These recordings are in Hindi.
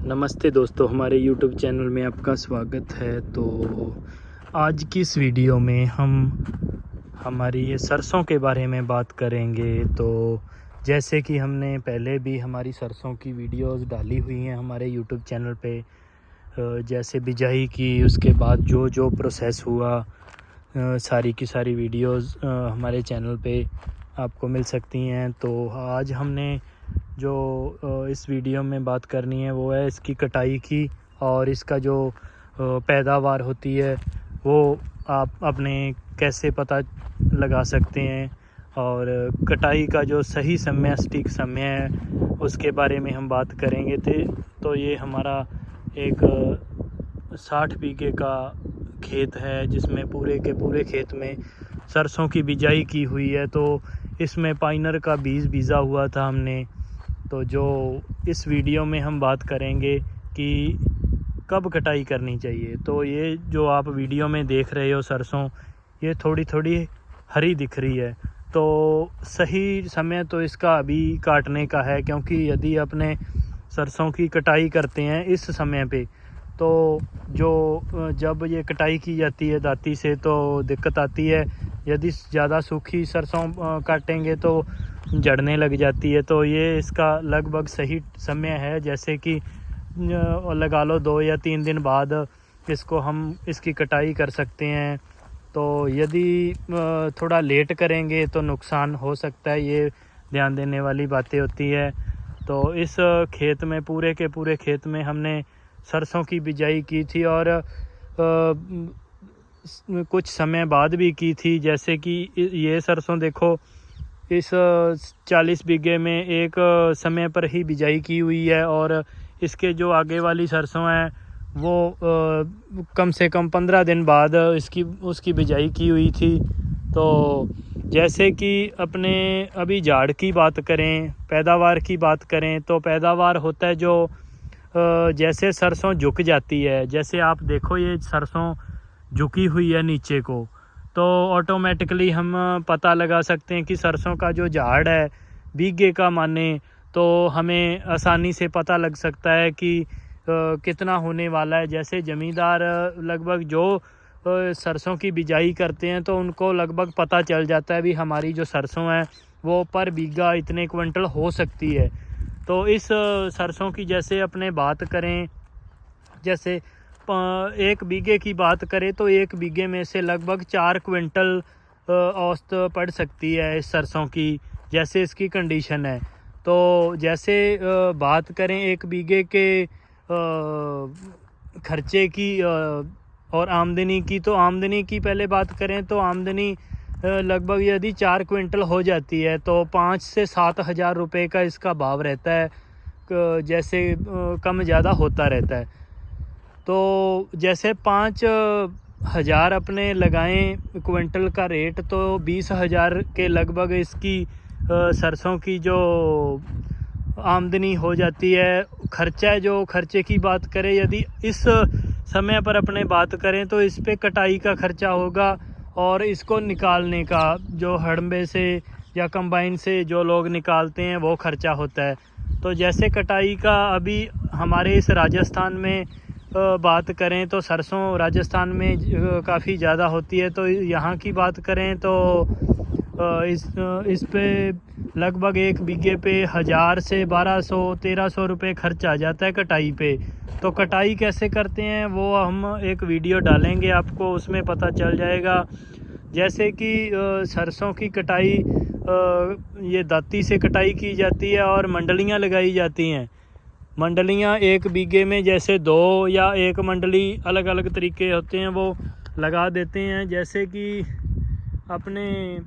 नमस्ते दोस्तों, हमारे YouTube चैनल में आपका स्वागत है। तो आज की इस वीडियो में हम हमारी ये सरसों के बारे में बात करेंगे। तो जैसे कि हमने पहले भी हमारी सरसों की वीडियोस डाली हुई हैं हमारे YouTube चैनल पे, जैसे बिजाई की, उसके बाद जो जो प्रोसेस हुआ, सारी की सारी वीडियोस हमारे चैनल पे आपको मिल सकती हैं। तो आज हमने जो इस वीडियो में बात करनी है वो है इसकी कटाई की, और इसका जो पैदावार होती है वो आप अपने कैसे पता लगा सकते हैं, और कटाई का जो सही समय, सटीक समय है, उसके बारे में हम बात करेंगे। तो ये हमारा एक 60 बीघे का खेत है जिसमें पूरे के पूरे खेत में सरसों की बिजाई की हुई है। तो इसमें पाइनर का बीज बीजा हुआ था हमने। तो जो इस वीडियो में हम बात करेंगे कि कब कटाई करनी चाहिए। तो ये जो आप वीडियो में देख रहे हो सरसों, ये थोड़ी थोड़ी हरी दिख रही है, तो सही समय तो इसका अभी काटने का है, क्योंकि यदि अपने सरसों की कटाई करते हैं इस समय पे, तो जब ये कटाई की जाती है दाती से तो दिक्कत आती है। यदि ज़्यादा सूखी सरसों काटेंगे तो जड़ने लग जाती है। तो ये इसका लगभग सही समय है, जैसे कि लगा लो 2 या 3 दिन बाद इसको हम इसकी कटाई कर सकते हैं। तो यदि थोड़ा लेट करेंगे तो नुकसान हो सकता है, ये ध्यान देने वाली बातें होती है। तो इस खेत में, पूरे के पूरे खेत में हमने सरसों की बिजाई की थी, और कुछ समय बाद भी की थी। जैसे कि ये सरसों देखो, इस 40 बीघे में एक समय पर ही बिजाई की हुई है, और इसके जो आगे वाली सरसों है वो कम से कम 15 दिन बाद उसकी बिजाई की हुई थी। तो जैसे कि अपने अभी झाड़ की बात करें, पैदावार की बात करें, तो पैदावार होता है जो जैसे सरसों झुक जाती है, जैसे आप देखो ये सरसों झुकी हुई है नीचे को, तो ऑटोमेटिकली हम पता लगा सकते हैं कि सरसों का जो झाड़ है बीघे का माने, तो हमें आसानी से पता लग सकता है कि कितना होने वाला है। जैसे ज़मींदार लगभग जो सरसों की बिजाई करते हैं तो उनको लगभग पता चल जाता है भी हमारी जो सरसों है वो पर बीघा इतने क्विंटल हो सकती है। तो इस सरसों की जैसे अपने बात करें, जैसे 1 बीघे की बात करें तो 1 बीघे में से लगभग 4 क्विंटल औसत पड़ सकती है इस सरसों की, जैसे इसकी कंडीशन है। तो जैसे बात करें 1 बीघे के खर्चे की और आमदनी की, तो आमदनी की पहले बात करें तो आमदनी लगभग यदि 4 क्विंटल हो जाती है तो 5 से 7 हज़ार रुपये का इसका भाव रहता है, जैसे कम ज़्यादा होता रहता है। तो जैसे 5,000 अपने लगाएं क्विंटल का रेट, तो 20,000 के लगभग इसकी सरसों की जो आमदनी हो जाती है। खर्चा, जो खर्चे की बात करें, यदि इस समय पर अपने बात करें तो इस पे कटाई का खर्चा होगा, और इसको निकालने का जो हड़म्बे से या कंबाइन से जो लोग निकालते हैं वो खर्चा होता है। तो जैसे कटाई का अभी हमारे इस राजस्थान में बात करें तो सरसों राजस्थान में काफ़ी ज़्यादा होती है। तो यहाँ की बात करें तो इस पे लगभग 1 बीघे पे 1000 से 1200-1300 रुपये खर्च आ जाता है कटाई पे। तो कटाई कैसे करते हैं वो हम एक वीडियो डालेंगे आपको, उसमें पता चल जाएगा। जैसे कि सरसों की कटाई ये दाती से कटाई की जाती है और मंडलियाँ लगाई जाती हैं। मंडलियाँ 1 बीघे में जैसे 2 या 1 मंडली, अलग अलग तरीके होते हैं, वो लगा देते हैं। जैसे कि अपने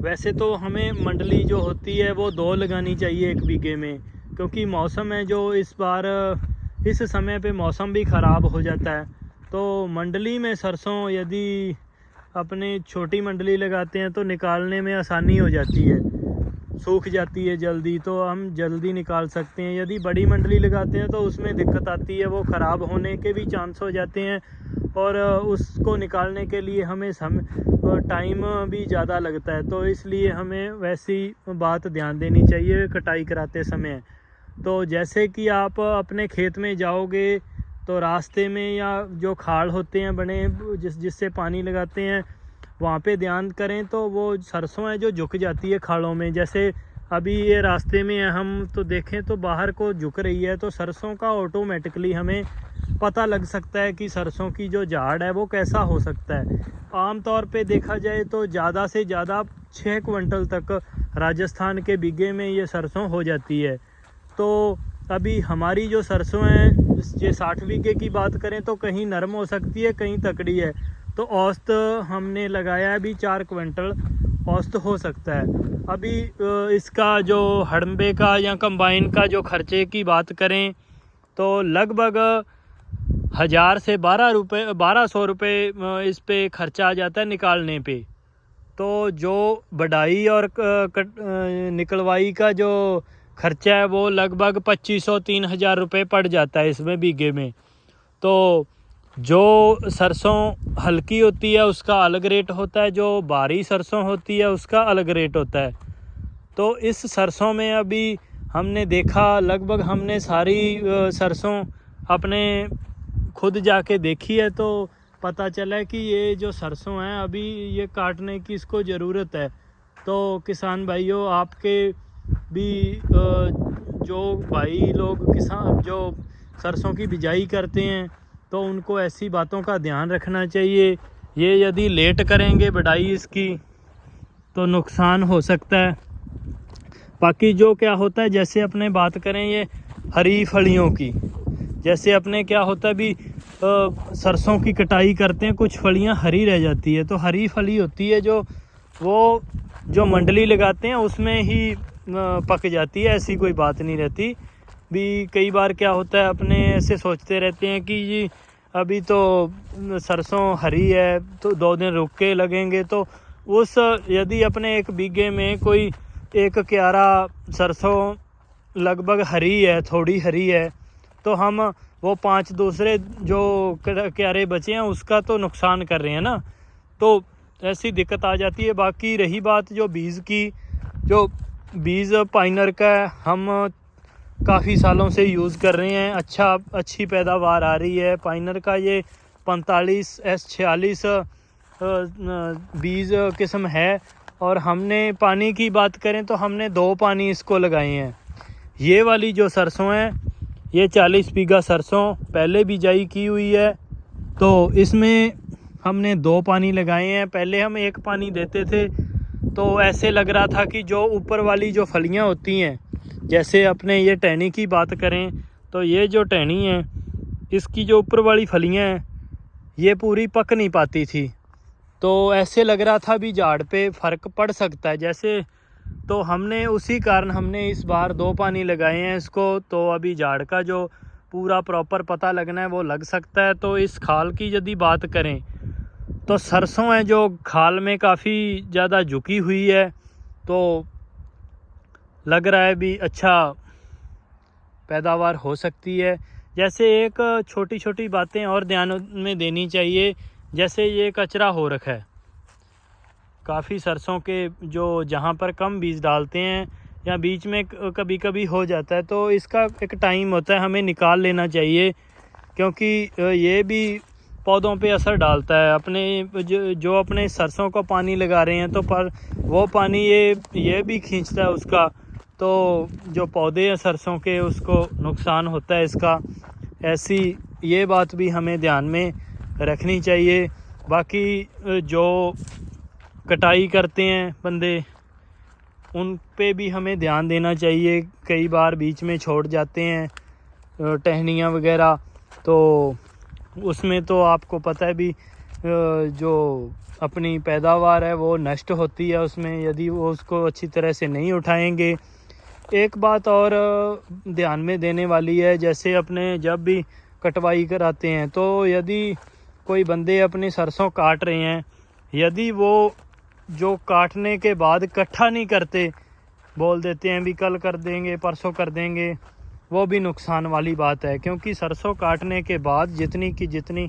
वैसे तो हमें मंडली जो होती है वो 2 लगानी चाहिए 1 बीघे में, क्योंकि मौसम है जो इस बार इस समय पे मौसम भी ख़राब हो जाता है। तो मंडली में सरसों यदि अपने छोटी मंडली लगाते हैं तो निकालने में आसानी हो जाती है, सूख जाती है जल्दी, तो हम जल्दी निकाल सकते हैं। यदि बड़ी मंडली लगाते हैं तो उसमें दिक्कत आती है, वो ख़राब होने के भी चांस हो जाते हैं, और उसको निकालने के लिए हमें टाइम भी ज़्यादा लगता है। तो इसलिए हमें वैसी बात ध्यान देनी चाहिए कटाई कराते समय। तो जैसे कि आप अपने खेत में जाओगे तो रास्ते में या जो खाल होते हैं बने जिससे पानी लगाते हैं वहाँ पे ध्यान करें तो वो सरसों है जो झुक जाती है खालों में। जैसे अभी ये रास्ते में हम तो देखें तो बाहर को झुक रही है, तो सरसों का ऑटोमेटिकली हमें पता लग सकता है कि सरसों की जो झाड़ है वो कैसा हो सकता है। आम तौर पे देखा जाए तो ज़्यादा से ज़्यादा 6 क्विंटल तक राजस्थान के बीघे में ये सरसों हो जाती है। तो अभी हमारी जो सरसों है ये 60 बीघे की बात करें तो कहीं नरम हो सकती है, कहीं तकड़ी है। तो औसत हमने लगाया है अभी 4 क्विंटल औसत हो सकता है। अभी इसका जो हड़म्बे का या कंबाइन का जो खर्चे की बात करें तो लगभग 1000 से 1200 रुपये इस पे खर्चा आ जाता है निकालने पे। तो जो बढ़ाई और निकलवाई का जो खर्चा है वो लगभग 2500-3000 रुपये पड़ जाता है इसमें बीघे में। तो जो सरसों हल्की होती है उसका अलग रेट होता है, जो भारी सरसों होती है उसका अलग रेट होता है। तो इस सरसों में अभी हमने देखा लगभग हमने सारी सरसों अपने खुद जाके देखी है तो पता चला है कि ये जो सरसों है अभी ये काटने की इसको ज़रूरत है। तो किसान भाइयों आपके भी जो भाई लोग किसान जो सरसों की बिजाई करते हैं तो उनको ऐसी बातों का ध्यान रखना चाहिए। ये यदि लेट करेंगे बढ़ाई इसकी तो नुकसान हो सकता है। बाकी जो क्या होता है जैसे अपने बात करें ये हरी फलियों की, जैसे अपने क्या होता है अभी सरसों की कटाई करते हैं कुछ फलियां हरी रह जाती है, तो हरी फली होती है जो वो जो मंडली लगाते हैं उसमें ही पक जाती है, ऐसी कोई बात नहीं रहती। भी कई बार क्या होता है अपने ऐसे सोचते रहते हैं कि जी अभी तो सरसों हरी है तो 2 दिन रुक के लगेंगे, तो उस यदि अपने एक बीघे में कोई एक क्यारा सरसों लगभग हरी है, थोड़ी हरी है, तो हम वो 5 दूसरे जो क्यारे बचे हैं उसका तो नुकसान कर रहे हैं ना, तो ऐसी दिक्कत आ जाती है। बाकी रही बात जो बीज की, जो बीज पाइनर का हम काफ़ी सालों से यूज़ कर रहे हैं, अच्छी पैदावार आ रही है पाइनर का। ये 45S46 बीज किस्म है और हमने पानी की बात करें तो हमने 2 पानी इसको लगाए हैं। ये वाली जो सरसों है ये 40 बीघा सरसों पहले बिजाई की हुई है, तो इसमें हमने 2 पानी लगाए हैं। पहले हम 1 पानी देते थे तो ऐसे लग रहा था कि जो ऊपर वाली जो फलियां होती हैं, जैसे अपने ये टहनी की बात करें तो ये जो टहनी है इसकी जो ऊपर वाली फलियां हैं ये पूरी पक नहीं पाती थी, तो ऐसे लग रहा था भी झाड़ पे फ़र्क पड़ सकता है जैसे। तो हमने उसी कारण हमने इस बार 2 पानी लगाए हैं इसको, तो अभी झाड़ का जो पूरा प्रॉपर पता लगना है वो लग सकता है। तो इस खाल की यदि बात करें तो सरसों है जो खाल में काफ़ी ज़्यादा झुकी हुई है, तो लग रहा है भी अच्छा पैदावार हो सकती है। जैसे एक छोटी छोटी बातें और ध्यान में देनी चाहिए, जैसे ये कचरा हो रखा है काफ़ी सरसों के जो जहाँ पर कम बीज डालते हैं या बीच में कभी कभी हो जाता है, तो इसका एक टाइम होता है हमें निकाल लेना चाहिए, क्योंकि ये भी पौधों पे असर डालता है। अपने जो अपने सरसों को पानी लगा रहे हैं तो पर वो पानी ये भी खींचता है उसका, तो जो पौधे हैं सरसों के उसको नुकसान होता है इसका। ऐसी ये बात भी हमें ध्यान में रखनी चाहिए। बाकी जो कटाई करते हैं बंदे उन पे भी हमें ध्यान देना चाहिए, कई बार बीच में छोड़ जाते हैं टहनियाँ वगैरह, तो उसमें तो आपको पता है भी जो अपनी पैदावार है वो नष्ट होती है उसमें, यदि वो उसको अच्छी तरह से नहीं उठाएंगे। एक बात और ध्यान में देने वाली है, जैसे अपने जब भी कटवाई कराते हैं तो यदि कोई बंदे अपनी सरसों काट रहे हैं, यदि वो जो काटने के बाद इकट्ठा नहीं करते, बोल देते हैं भी कल कर देंगे परसों कर देंगे, वो भी नुकसान वाली बात है। क्योंकि सरसों काटने के बाद जितनी की जितनी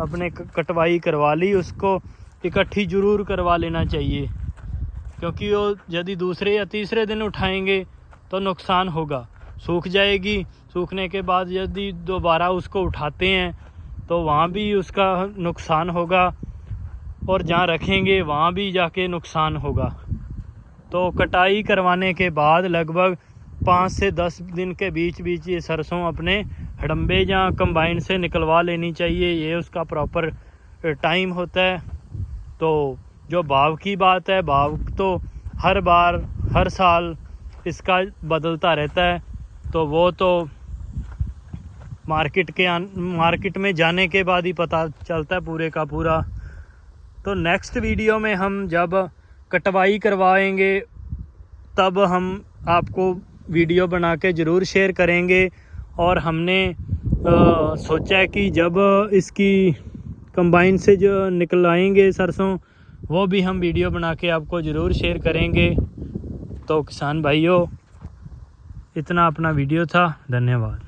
अपने कटवाई करवा ली उसको इकट्ठी ज़रूर करवा लेना चाहिए, क्योंकि वो यदि दूसरे या तीसरे दिन उठाएंगे तो नुकसान होगा। सूख जाएगी। सूखने के बाद यदि दोबारा उसको उठाते हैं तो वहाँ भी उसका नुकसान होगा और जहाँ रखेंगे वहाँ भी जाके नुकसान होगा। तो कटाई करवाने के बाद लगभग 5 से 10 दिन के बीच बीच ये सरसों अपने हड़म्बे या कंबाइन से निकलवा लेनी चाहिए। ये उसका प्रॉपर टाइम होता है। तो जो भाव की बात है, भाव तो हर बार हर साल इसका बदलता रहता है। तो वो तो मार्केट में जाने के बाद ही पता चलता है पूरे का पूरा। तो नेक्स्ट वीडियो में हम जब कटवाई करवाएंगे तब हम आपको वीडियो बना के ज़रूर शेयर करेंगे। और हमने सोचा है कि जब इसकी कंबाइन से जो निकलाएंगे सरसों, वो भी हम वीडियो बना के आपको ज़रूर शेयर करेंगे। तो किसान भाइयों, इतना अपना वीडियो था। धन्यवाद।